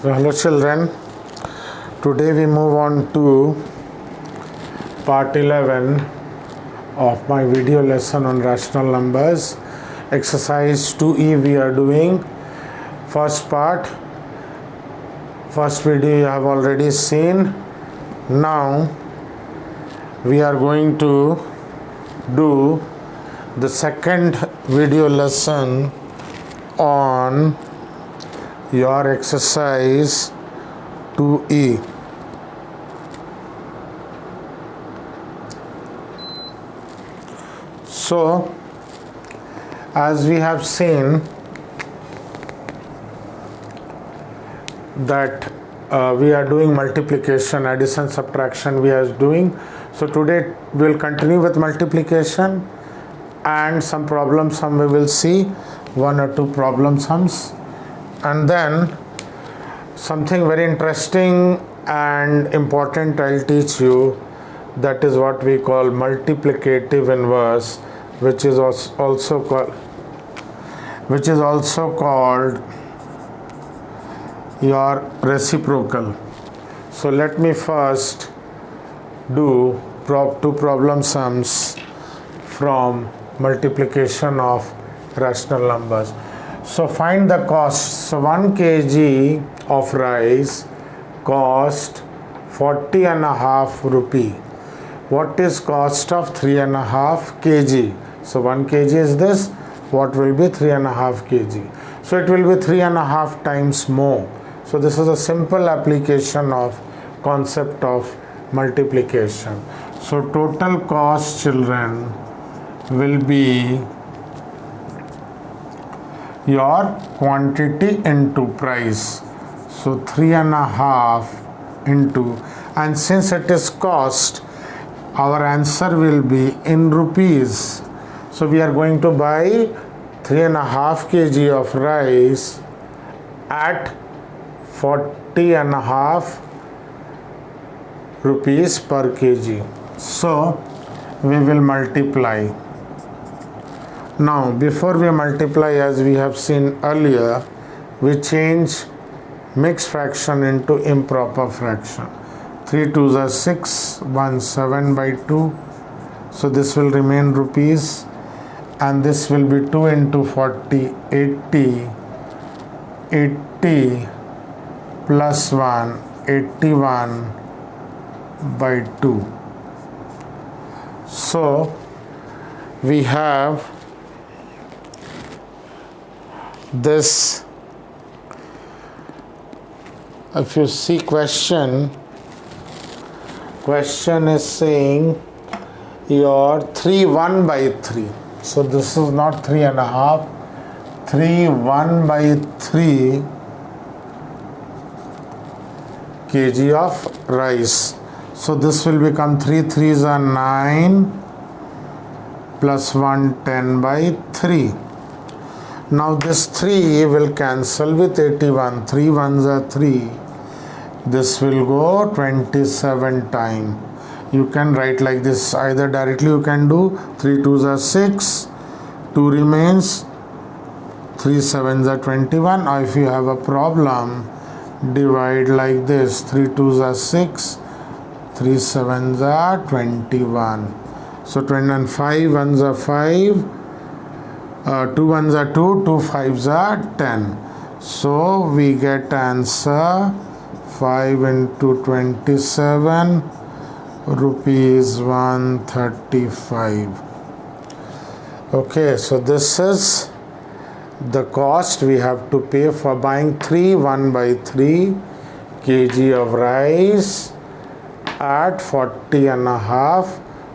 So hello children, today we move on to part 11 of my video lesson on rational numbers. Exercise 2E we are doing. First part, first video you have already seen. Now we are going to do the second video lesson on your exercise 2E. So, as we have seen that we are doing multiplication, addition, subtraction we are doing. So today we will continue with multiplication and some problem sum we will see, one or two problem sums. And then something very interesting and important I'll teach you, that is what we call multiplicative inverse, which is also called your reciprocal. So let me first do two problem sums from multiplication of rational numbers. So find the cost. So 1 kg of rice cost 40.5 rupee. What is cost of 3.5 kg? So 1 kg is this. What will be 3.5 kg? So it will be 3.5 times more. So this is a simple application of concept of multiplication. So total cost, children, will be your quantity into price. So 3.5 into, and since it is cost, our answer will be in rupees. So we are going to buy 3.5 kg of rice at 40.5 rupees per kg. So we will multiply. Now before we multiply, as we have seen earlier, we change mixed fraction into improper fraction. 3 2s are 6, 1 7 by 2. So this will remain rupees, and this will be 2 into 40, 80, 80 plus 1, 81 by 2. So we have this. If you see question is saying your 3 1 by 3. So this is not 3.5, 3 1 by 3 kg of rice. So this will become 3 3s are 9 plus 1 10 by 3. Now this 3 will cancel with 81. 3 1s are 3. This will go 27 times. You can write like this. Either directly you can do 3 2s are 6. 2 remains. 3 7s are 21. Or if you have a problem, divide like this. 3 2s are 6. 3 7s are 21. So 5 1s are 5. 2 1s are 2, 2 5s are 10. So we get answer 5 into 27 rupees 135. Okay, so this is the cost we have to pay for buying 3 1 by 3 kg of rice at 40.5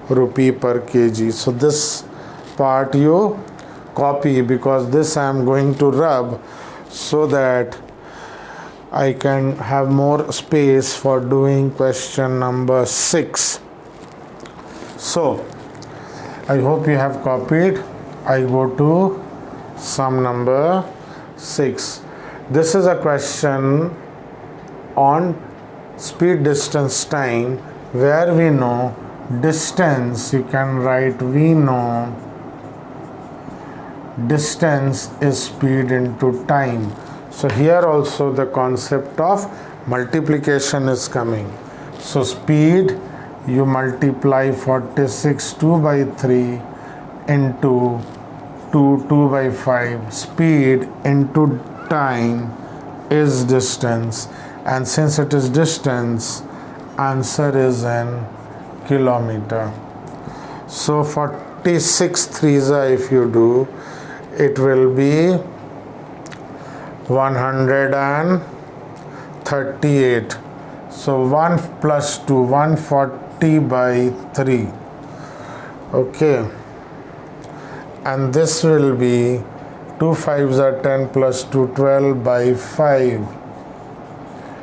rupee per kg. So this part you copy, because this I am going to rub so that I can have more space for doing question number 6. So I hope you have copied. I go to sum number 6. This is a question on speed, distance, time, where we know distance. You can write we know distance is speed into time. So here also the concept of multiplication is coming. So speed, you multiply 46 2 by 3 into 2 by 5. Speed into time is distance, and since it is distance, answer is in kilometer. So 46 threes, if you do, it will be 138. So 1 plus 2, 140 by 3. Okay, and this will be 2 5s are 10 plus 2, 12 by 5.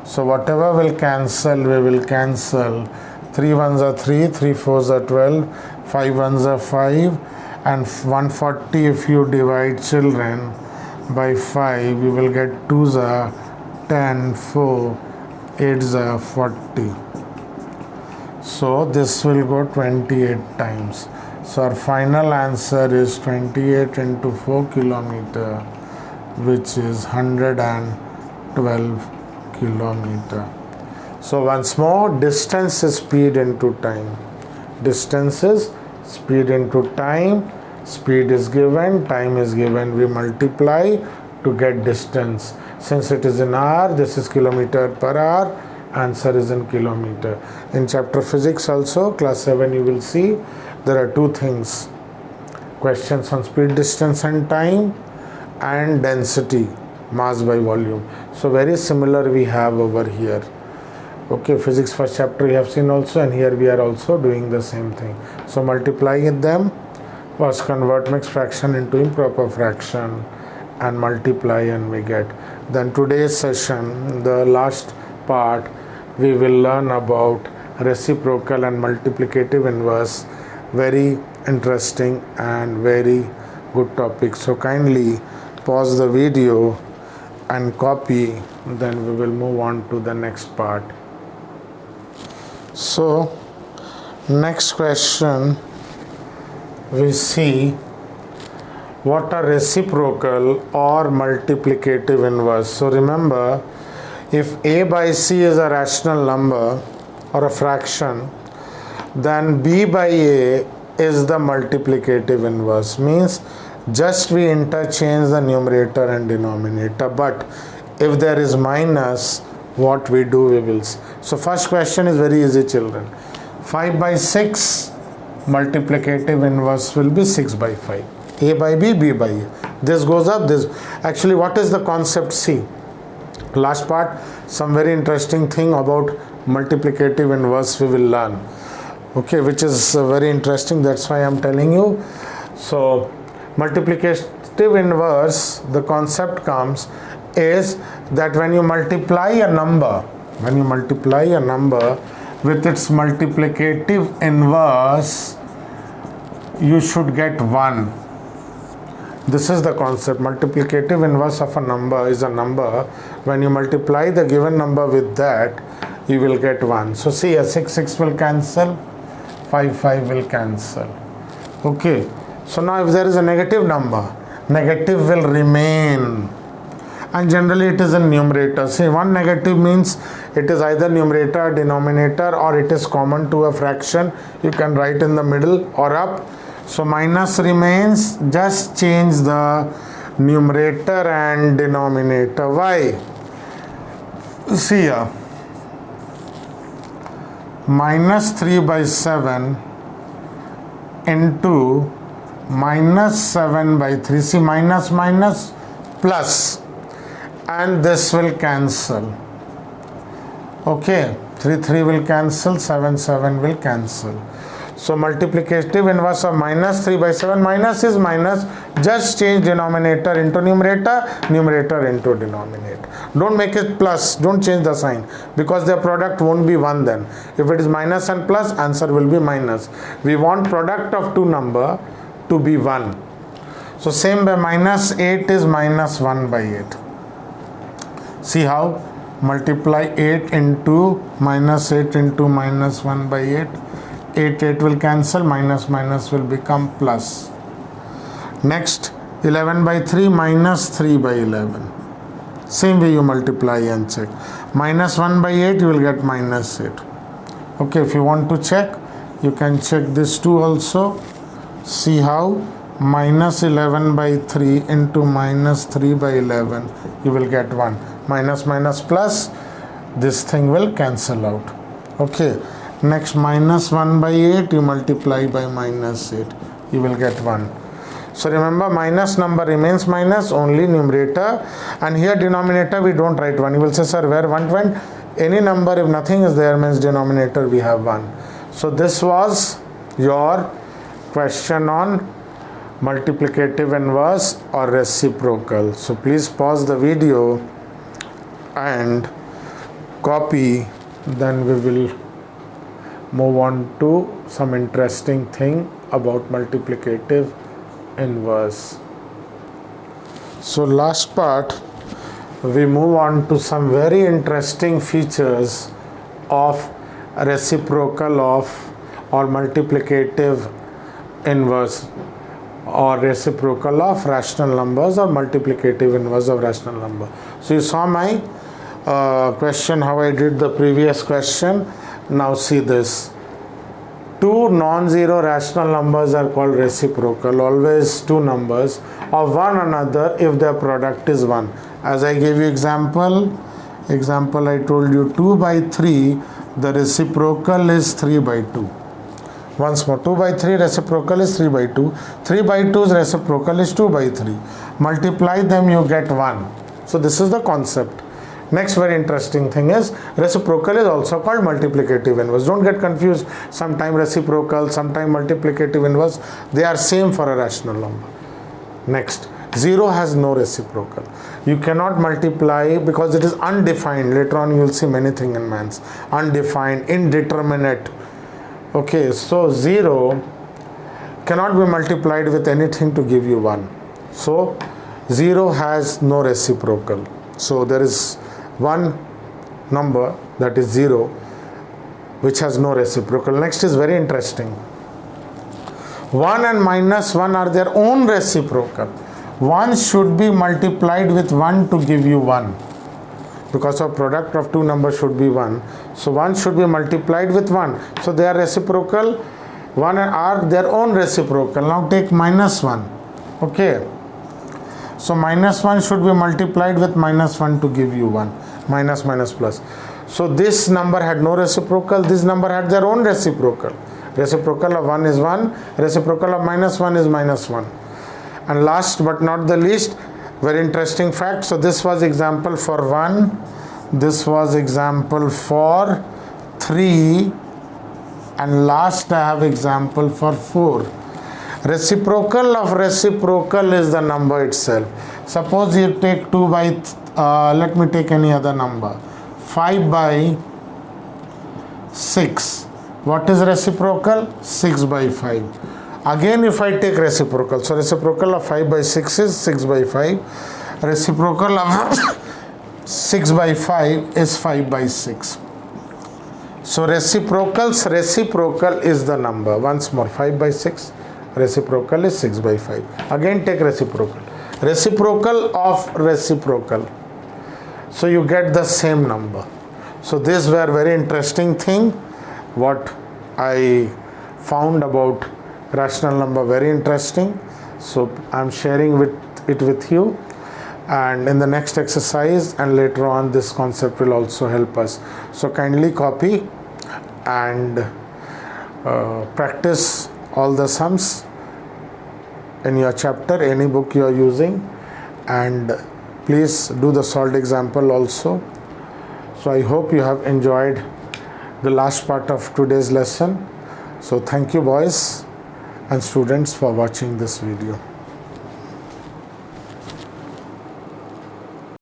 So whatever will cancel, we will cancel. 3 1s are 3, 3 4s are 12, 5 1s are 5, and 140 if you divide children by 5, you will get 2s are 10, 4, 8s are 40. So this will go 28 times. So our final answer is 28 into 4 kilometer, which is 112 kilometer. So once more, distance is speed into time. Distance is speed into time. Speed is given, time is given. We multiply to get distance. Since it is in hour, this is kilometer per hour. Answer is in kilometer. In chapter physics also, class 7, you will see there are two things. Questions on speed, distance and time, and density, mass by volume. So very similar we have over here. Okay, physics first chapter we have seen also, and here we are also doing the same thing. So multiplying them, first convert mixed fraction into improper fraction and multiply, and we get. Then today's session, the last part, we will learn about reciprocal and multiplicative inverse. Very interesting and very good topic. So kindly pause the video and copy, then we will move on to the next part. So next question, we see what are reciprocal or multiplicative inverse. So remember, if a by c is a rational number or a fraction, then b by a is the multiplicative inverse. Means just we interchange the numerator and denominator, but if there is minus, what we do, we will see. So first question is very easy, children. 5 by 6 multiplicative inverse will be 6 by 5. A by b, b by a. This goes up, this. Actually, what is the concept? See, last part, some very interesting thing about multiplicative inverse we will learn. Okay, which is very interesting, that's why I am telling you. So multiplicative inverse, the concept comes is that when you multiply a number with its multiplicative inverse, you should get 1. This is the concept. Multiplicative inverse of a number is a number. When you multiply the given number with that, you will get 1. So see, a 6 6 will cancel, 5 5 will cancel. Okay, so now if there is a negative number, negative will remain, and generally it is in numerator. See, one negative means it is either numerator, denominator, or it is common to a fraction. You can write in the middle or up. So minus remains, just change the numerator and denominator. Why? See here, minus 3 by 7 into minus 7 by 3. See, minus minus plus, and this will cancel. Okay, 3 3 will cancel, 7 7 will cancel. So multiplicative inverse of minus 3 by 7, minus is minus, just change denominator into numerator, numerator into denominator. Don't make it plus, don't change the sign, because their product won't be 1 then. If it is minus and plus, answer will be minus. We want product of two number to be 1. So same by minus 8 is minus 1 by 8. See how? Multiply 8 into minus 8 into minus 1 by 8. 8 8 will cancel, minus minus will become plus. Next, 11 by 3 minus 3 by 11. Same way you multiply and check. Minus 1 by 8, you will get minus 8. Okay, if you want to check, you can check this too also. See how? Minus 11 by 3 into minus 3 by 11, you will get 1. Minus minus plus, this thing will cancel out. Okay, next minus 1 by 8, you multiply by minus 8, you will get 1. So remember, minus number remains minus, only numerator, and here denominator we don't write 1. You will say, sir, where 1 went? Any number, if nothing is there, means denominator we have 1. So this was your question on multiplicative inverse or reciprocal. So please pause the video and copy, then we will move on to some interesting thing about multiplicative inverse. So last part, we move on to some very interesting features of reciprocal of or multiplicative inverse or reciprocal of rational numbers or multiplicative inverse of rational number. So you saw my question, how I did the previous question. Now see this. Two non-zero rational numbers are called reciprocal, always two numbers of one another if their product is 1. As I gave you example, I told you 2 by 3, the reciprocal is 3 by 2. Once more, 2 by 3 reciprocal is 3 by 2. 3 by 2's reciprocal is 2 by 3. Multiply them, you get 1. So this is the concept. Next very interesting thing is reciprocal is also called multiplicative inverse. Don't get confused. Sometime reciprocal, sometime multiplicative inverse. They are same for a rational number. Next, 0 has no reciprocal. You cannot multiply because it is undefined. Later on you will see many things in maths. Undefined, indeterminate. Okay, so 0 cannot be multiplied with anything to give you 1. So 0 has no reciprocal. So there is one number, that is 0, which has no reciprocal. Next is very interesting. 1 and minus 1 are their own reciprocal. 1 should be multiplied with 1 to give you 1. Because our product of two numbers should be 1. So 1 should be multiplied with 1. So they are reciprocal. 1 are their own reciprocal. Now take minus 1. Okay. So minus 1 should be multiplied with minus 1 to give you 1. Minus minus plus. So this number had no reciprocal. This number had their own reciprocal. Reciprocal of 1 is 1. Reciprocal of minus 1 is minus 1. And last but not the least, very interesting fact. So this was example for 1. This was example for 3. And last I have example for 4. Reciprocal of reciprocal is the number itself. Suppose you take 2 by, let me take any other number. 5 by 6. What is reciprocal? 6 by 5. Again if I take reciprocal. So reciprocal of 5 by 6 is 6 by 5. Reciprocal of 6 by 5 is 5 by 6. So reciprocal is the number. Once more, 5 by 6. Reciprocal is 6 by 5. Again take reciprocal. Reciprocal of reciprocal. So you get the same number. So these were very interesting thing. What I found about rational number, very interesting. So I'm sharing it with you. And in the next exercise and later on, this concept will also help us. So kindly copy and practice all the sums in your chapter, any book you are using, and please do the solved example also. So I hope you have enjoyed the last part of today's lesson. So thank you boys and students for watching this video.